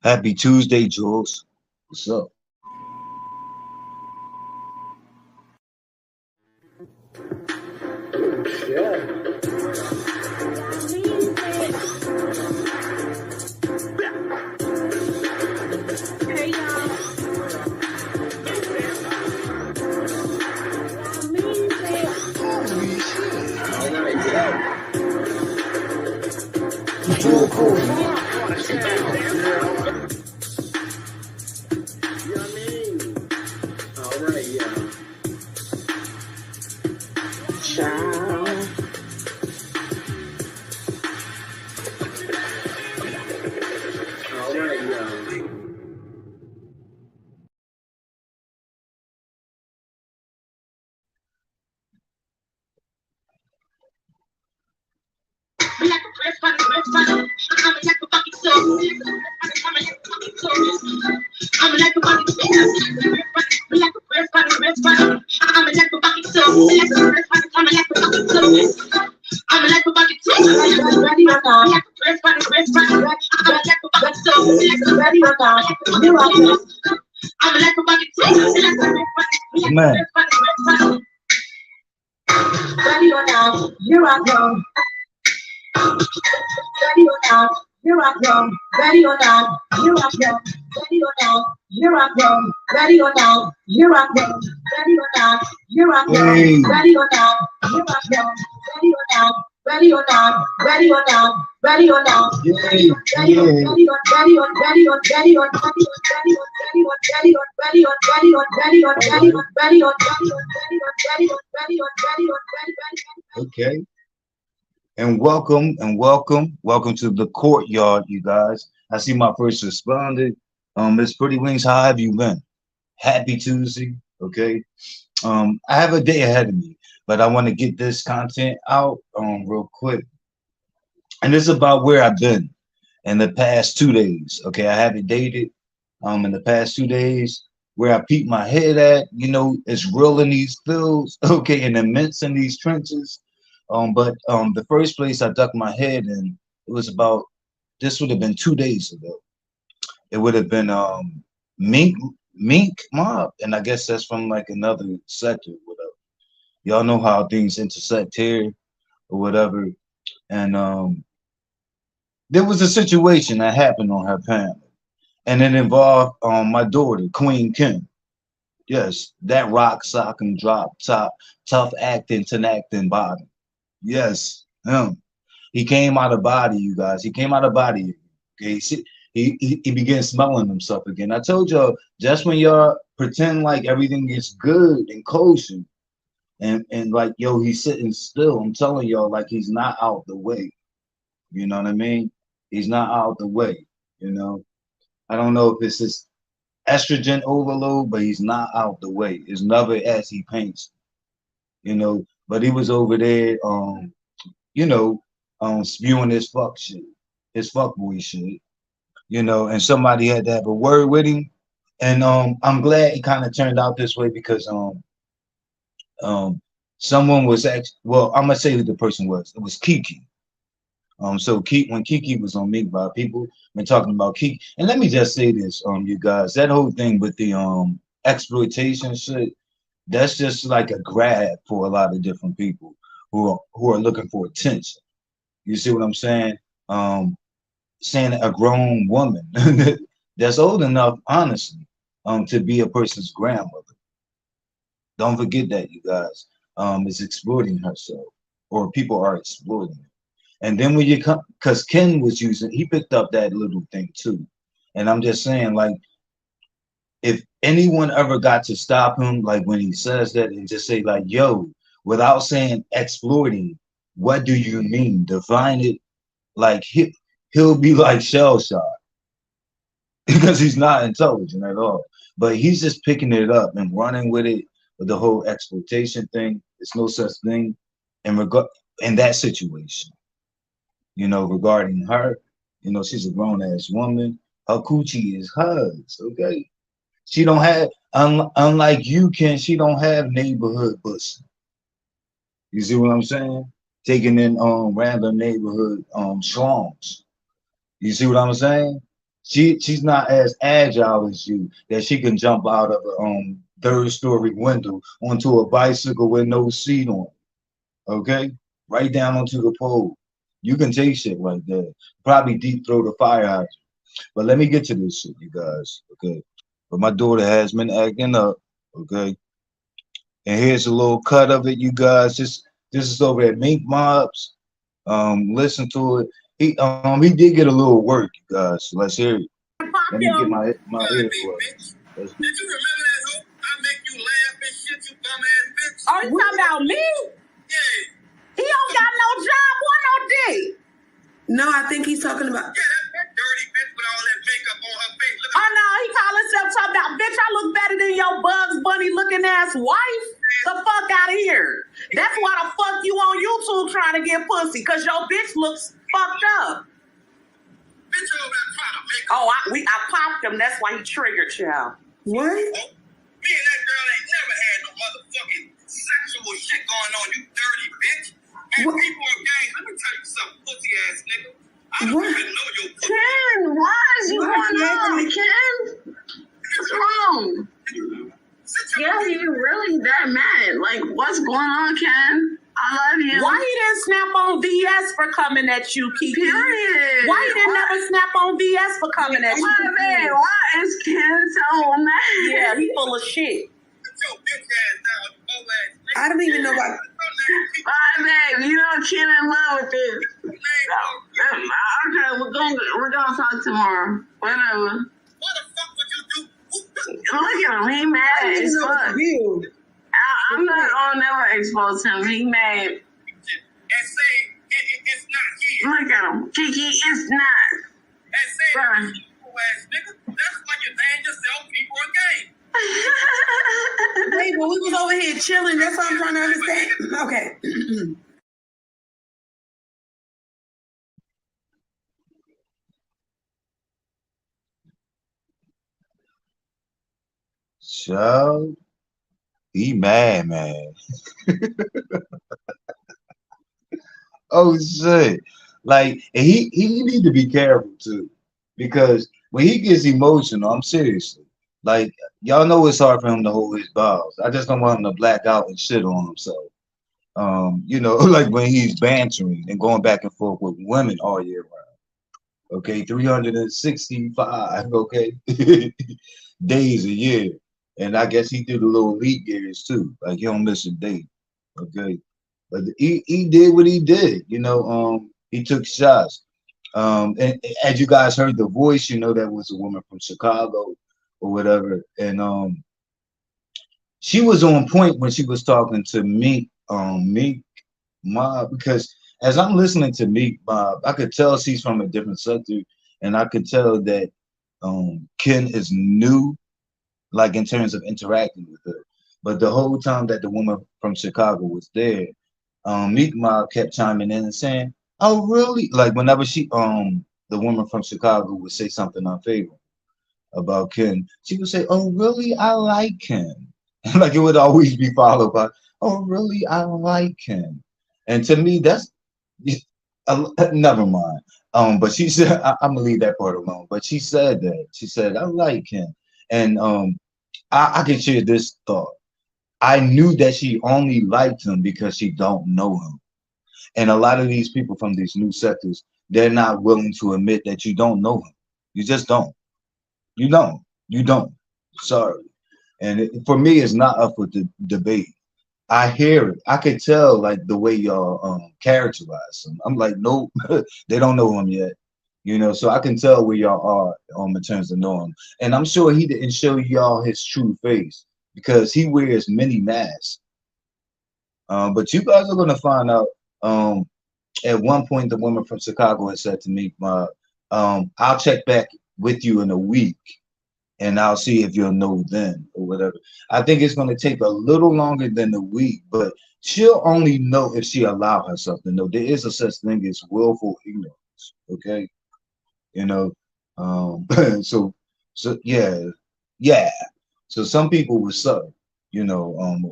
Happy Tuesday, Jules. What's up? Yeah. All right, yeah. Cool, cool. You know what I mean? All right, yeah. Ciao. All right, yeah. Man, Ready or not, here I come. Ready or not, here I come. Ready or not, here I come. Ready or not, here I come. Ready or not, here I come. Ready or not, here I hey, come. Ready or not, here I come. Ready or not, ready or not, ready or not, ready or not. yay, Ready on, yeah. ready on, ready on, ready on, ready on, ready on, ready on, ready on, ready on, ready on, ready on, All ready right, on, ready on, ready on, ready on, ready on, ready on, ready on, ready. okay. And welcome to the courtyard, you guys. I see my first responder. Miss Pretty Wings, how have you been? Happy Tuesday, okay. I have a day ahead of me, but I want to get this content out real quick. And it's about where I've been in the past 2 days. Okay, I haven't dated in the past 2 days. Where I peep my head at, it's real in these fields, okay, and immense in these trenches. But the first place I ducked my head in, it was about this would have been 2 days ago. It would have been Mink Mink Mob, and I guess that's from like another sector, whatever. Y'all know how things intersect here or whatever. And there was a situation that happened on her panel, and it involved my daughter, Queen Kim. Yes, that rock sock and drop top, tough acting, tenacting body. Yes, him. He came out of body, you guys. He came out of body. Okay, he began smelling himself again. I told y'all, just when y'all pretend like everything is good and kosher, and like yo, he's sitting still. I'm telling y'all, like he's not out the way. You know what I mean? He's not out the way. You know, I don't know if it's just estrogen overload, but he's not out the way. It's never as he paints. But he was over there, you know, spewing his fuck shit, his fuck boy shit, and somebody had to have a word with him. And I'm glad it kind of turned out this way because um, someone was actually, well, I'm gonna say who the person was. It was Kiki. When Kiki was on Meek by people been talking about Kiki, and let me just say this, you guys, that whole thing with the exploitation shit, that's just like a grab for a lot of different people who are looking for attention. You see what I'm saying? Um, Saying a grown woman that's old enough, honestly, to be a person's grandmother. Don't forget that, you guys, is exploiting herself, or people are exploiting her. And then when you come, because Ken was using, he picked up that little thing too. And I'm just saying, like, if anyone ever got to stop him, like when he says that, and just say, like, yo, without saying exploiting, what do you mean? Define it. Like, he'll be like shell shocked because he's not intelligent at all. But he's just picking it up and running with it with the whole exploitation thing. There's no such thing in that situation. Regarding her, she's a grown ass woman. Her coochie is hers, okay? She don't have, unlike you, Ken, she don't have neighborhood pussy. You see what I'm saying? Taking in random neighborhood schlongs. You see what I'm saying? She's not as agile as you that she can jump out of a third story window onto a bicycle with no seat on. Okay, right down onto the pole. You can take shit like that. Probably deep throw the fire hydrant. But let me get to this shit, you guys. Okay, but my daughter has been acting up. Okay, and here's a little cut of it, you guys. This is over at Mink Mobs. Listen to it. He did get a little work, you guys. So let's hear it. Pop Let me get him. my Bitch. earplugs. Did you remember that hoe? I make you laugh and shit, you bum ass bitch. Oh, you talking about me? Yeah. He don't got no job or no dick. No, I think he's talking about. Yeah, that dirty bitch with all that makeup on her face. Look Oh no, he call himself talking about, bitch, I look better than your Bugs Bunny looking ass wife. The fuck out of here. That's why the fuck you on YouTube trying to get pussy, cause your bitch looks fucked up. bitch over there trying to make Oh, I popped him. That's why he triggered y'all. What? Me and that girl ain't never had no motherfucking sexual shit going on, you dirty bitch. And What? people are gangs. Let me tell you something, pussy ass nigga. I don't What? even know your pussy. Ken, why is you What going happened? on, Ken? What's wrong? Sit your Yeah, you really that mad. Like, what's going on, Ken? I love you. Why he didn't snap on VS for coming at you, Kiki? Period. Why he didn't never snap on VS for coming at you? Why, man? Why is Ken so mad? Yeah, he full of shit. bitch ass down, old ass nigga. I don't even know why. Why, babe? You know Ken in love with this. Okay, we're gonna talk tomorrow. Whatever. What the fuck would you do? Look at him. He mad I don't as even know what fuck. to do. I'm not gonna never expose him. He mad. And say it's not here. Look at him. Kiki, it's not. And say Bruh. people ass nigga. That's why you name yourself people again. Hey, when we was over here chilling, that's what I'm trying to understand. Okay. So he mad, man. Oh shit. Like and he need to be careful too. Because when he gets emotional, I'm serious. Like y'all know it's hard for him to hold his balls. I just don't want him to black out and shit on himself. Like when he's bantering and going back and forth with women all year round. Okay, 365, okay, days a year. And I guess he did a little leap years too. Like he don't miss a day. Okay. But he did what he did, he took shots. And as you guys heard the voice, that was a woman from Chicago or whatever. And she was on point when she was talking to Meek Mob, because as I'm listening to Meek Mob, I could tell she's from a different sector, and I could tell that Ken is new, like in terms of interacting with her. But the whole time that the woman from Chicago was there, Meek Mob kept chiming in and saying, "Oh, really?" Like whenever the woman from Chicago would say something unfavorable about Ken, she would say, "Oh, really? I like Ken." Like it would always be followed by, "Oh, really? I like Ken." And to me, that's never mind. But she said, I'm gonna leave that part alone. But she said that. She said, "I like Ken," and I can share this thought. I knew that she only liked him because she don't know him. And a lot of these people from these new sectors, they're not willing to admit that you don't know him. You just don't. You don't. You don't. Sorry. And for me, it's not up for the debate. I hear it. I could tell like the way y'all characterize him. I'm like, nope, they don't know him yet. So I can tell where y'all are in terms of knowing him. And I'm sure he didn't show y'all his true face because he wears many masks. But you guys are gonna find out. At one point, the woman from Chicago had said to me, "I'll check back with you in a week, and I'll see if you'll know then or whatever." I think it's going to take a little longer than a week, but she'll only know if she allow herself to know. There is a such thing as willful ignorance. Okay, you know. Um, so yeah. So some people will suck,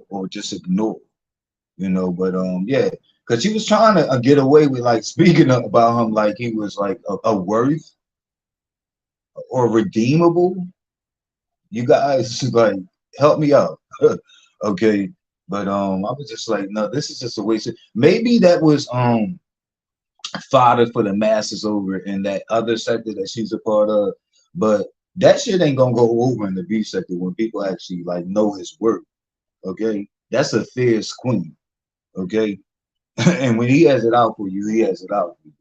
or just ignore, But yeah, because she was trying to get away with like speaking about him like he was like a worth. or redeemable, you guys like help me out. Okay. But I was just like, no, this is just a waste of, maybe that was fodder for the masses over in that other sector that she's a part of. But that shit ain't gonna go over in the B sector when people actually like know his work. Okay. That's a fierce queen. Okay. And when he has it out for you, he has it out for you.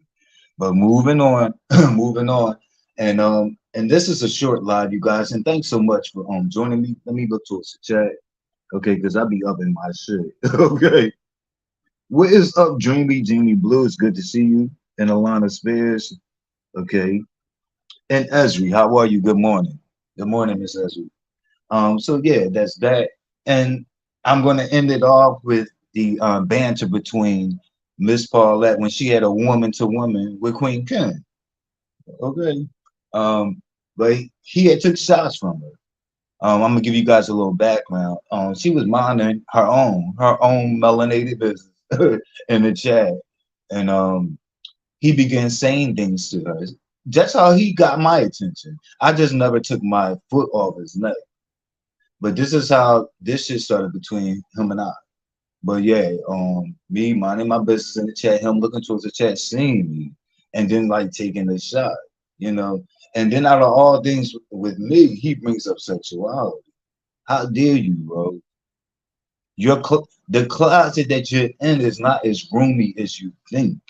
But moving on, moving on. And this is a short live, you guys. And thanks so much for joining me. Let me look towards the chat. Okay, because I'll be up in my shit. Okay. What is up, Dreamy Jeannie Blue? It's good to see you. And Alana Spears. Okay. And Esri, how are you? Good morning. Good morning, Miss Esri. So yeah, that's that. And I'm gonna end it off with the banter between Miss Paulette when she had a woman to woman with Queen Ken. Okay. But he had took shots from her. I'm gonna give you guys a little background. She was minding her own melanated business in the chat, and he began saying things to her. That's how he got my attention. I just never took my foot off his neck. But this is how this shit started between him and I. But yeah, me minding my business in the chat, him looking towards the chat, seeing me, and then like taking a shot, you know. And then out of all things with me, he brings up sexuality. How dare you, bro? The closet that you're in is not as roomy as you think.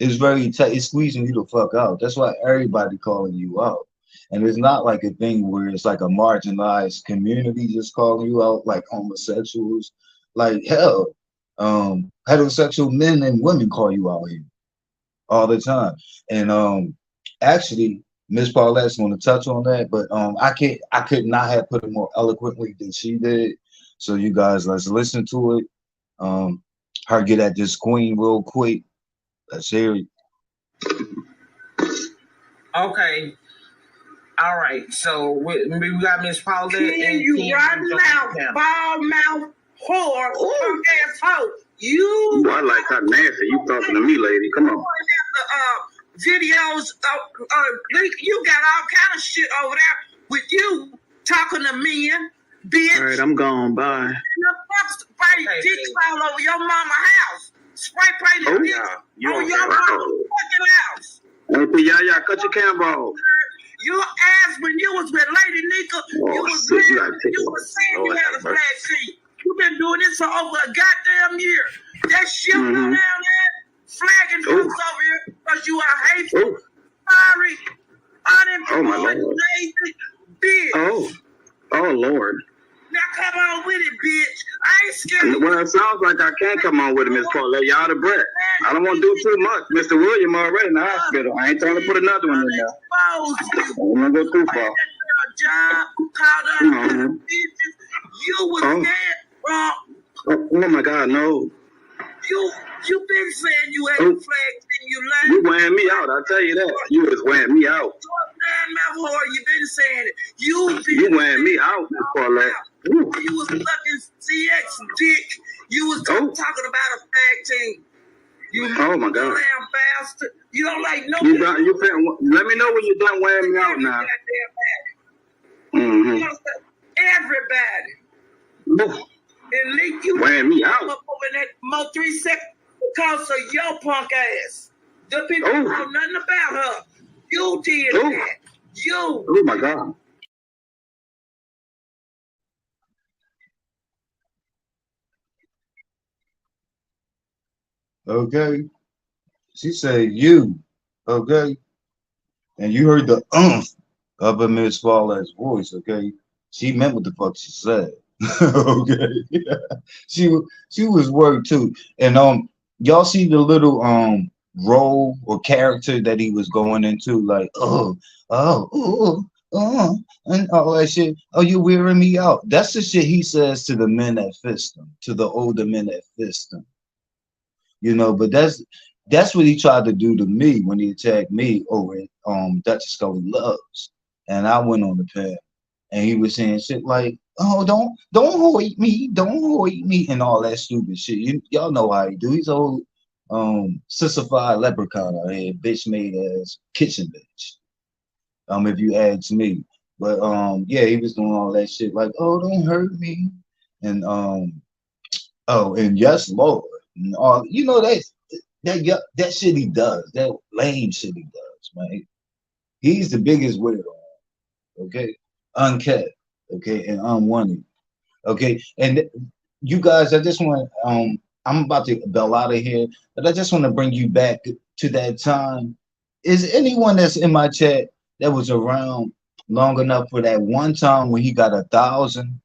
It's very tight. It's squeezing you the fuck out. That's why everybody calling you out. And it's not like a thing where it's like a marginalized community just calling you out, like homosexuals. Like hell, heterosexual men and women call you out here all the time. And actually, Miss Paulette's going to touch on that, but I could not have put it more eloquently than she did. So you guys, let's listen to it. Her get at this queen real quick. Let's hear it. Okay. All right. So we got Miss Paulette. Can you run mouth, ball mouth, whore, asshole? You. I like how nasty you talking to me, lady. Come on. Videos, you got all kind of shit over there with you talking to men, bitch. All right, I'm gone. Bye. Spray dicks all over your mama house. Spray paint dicks on your mama fucking house. Yeah, cut your camera off. Your ass when you was with Lady Nika, you was saying you had a flat seat. You been doing this for over a goddamn year. That shit down there, flagging folks over here because you are hateful, sorry, unemployed, lazy, bitch. Oh, Lord. Now come on with it, bitch. I ain't scared. Well, it sounds like I can't come on with it, Miss Paulette. Y'all the breath. I don't want to do too much. Mr. William already in the hospital. I ain't trying to put another one in there. I don't want to go too far. Job, called out bitches. You was scared, bro. Oh my God, no. You been saying you had a flag thing, you lying. You wearing me out, I tell you that. You was wearing me out. You been saying it. You wearing me out, Miss Paulette. You was sucking CX dick. You was talking about a flag team. Oh my God. Damn bastard. You don't like no. Let me know when you're done wearing me out now. Everybody. And leak you wearing me out. Up over that more 3 seconds because of your punk ass. The people don't know nothing about her. You did that. You. Oh my God. Okay. She said you. Okay. And you heard the of a Miss Paulette's voice. Okay. She meant what the fuck she said. Okay. She was worried too. And y'all see the little role or character that he was going into, like and all that shit. Oh, you wearing me out. That's the shit he says to the men that fist him, to the older men that fist him. You know, but that's what he tried to do to me when he attacked me over at Dutch Scully Loves. And I went on the path and he was saying shit like, oh, don't hoit me, and all that stupid shit. Y'all know how he do. He's a whole sissified leprechaun out here, bitch made ass kitchen bitch. If you ask me. But yeah, he was doing all that shit like, oh, don't hurt me. And oh, and yes, Lord. And all that shit he does, that lame shit he does, man. He's the biggest weirdo, okay? Unkept, okay, and unwanted. Okay, and you guys, I just want I'm about to bail out of here, but I just want to bring you back to that time. Is anyone that's in my chat that was around long enough for that one time when he got 1,000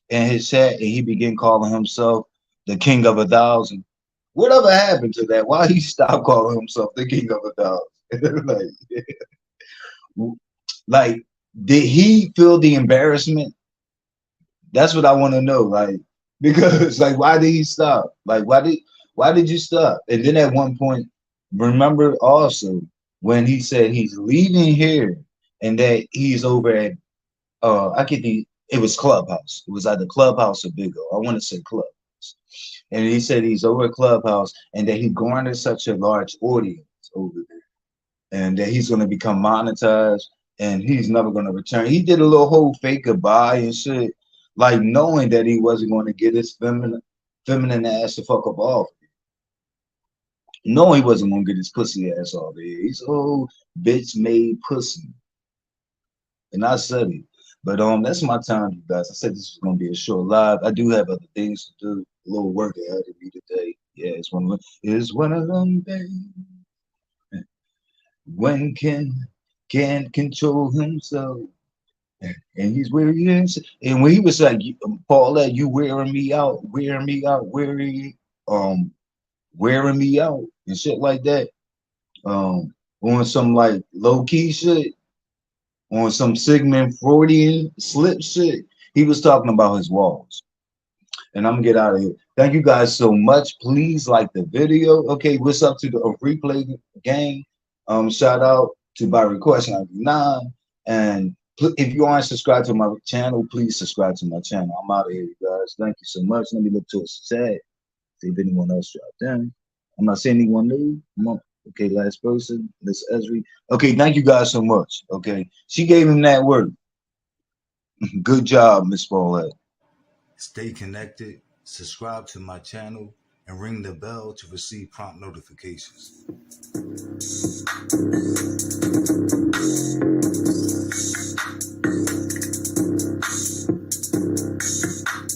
in his chat and he began calling himself the king of 1,000? Whatever happened to that? Why he stopped calling himself the king of 1,000? like, did he feel the embarrassment? That's what I want to know. Like, because like, why did he stop? Like, why did you stop? And then at one point, remember also when he said he's leaving here and that he's over at it was Clubhouse. It was either Clubhouse or Big O. I want to say Clubhouse. And he said he's over at Clubhouse and that he garnered such a large audience over there and that he's going to become monetized and he's never going to return. He did a little whole fake goodbye and shit, like knowing that he wasn't going to get his feminine ass to fuck up off. Knowing he wasn't going to get his pussy ass off there. He's old bitch made pussy. And I said it. But that's my time, you guys. I said this was gonna be a short live. I do have other things to do. A little work ahead of me today. Yeah, it's one of them days when can't control himself. And he's weary. And when he was like, Paulette, you wearing me out, wearing me out, and shit like that. On some like low key shit. On some Sigmund Freudian slip shit, he was talking about his walls. And I'm gonna get out of here. Thank you guys so much. Please like the video. Okay, what's up to the replay gang? Shout out to by request 99. And if you aren't subscribed to my channel, please subscribe to my channel. I'm out of here, you guys. Thank you so much. Let me look to the chat. See if anyone else dropped in. I'm not seeing anyone new. Okay, last person, Miss Esri. Okay, thank you guys so much. Okay, she gave him that word. Good job, Miss Paulette. Stay connected, subscribe to my channel, and ring the bell to receive prompt notifications.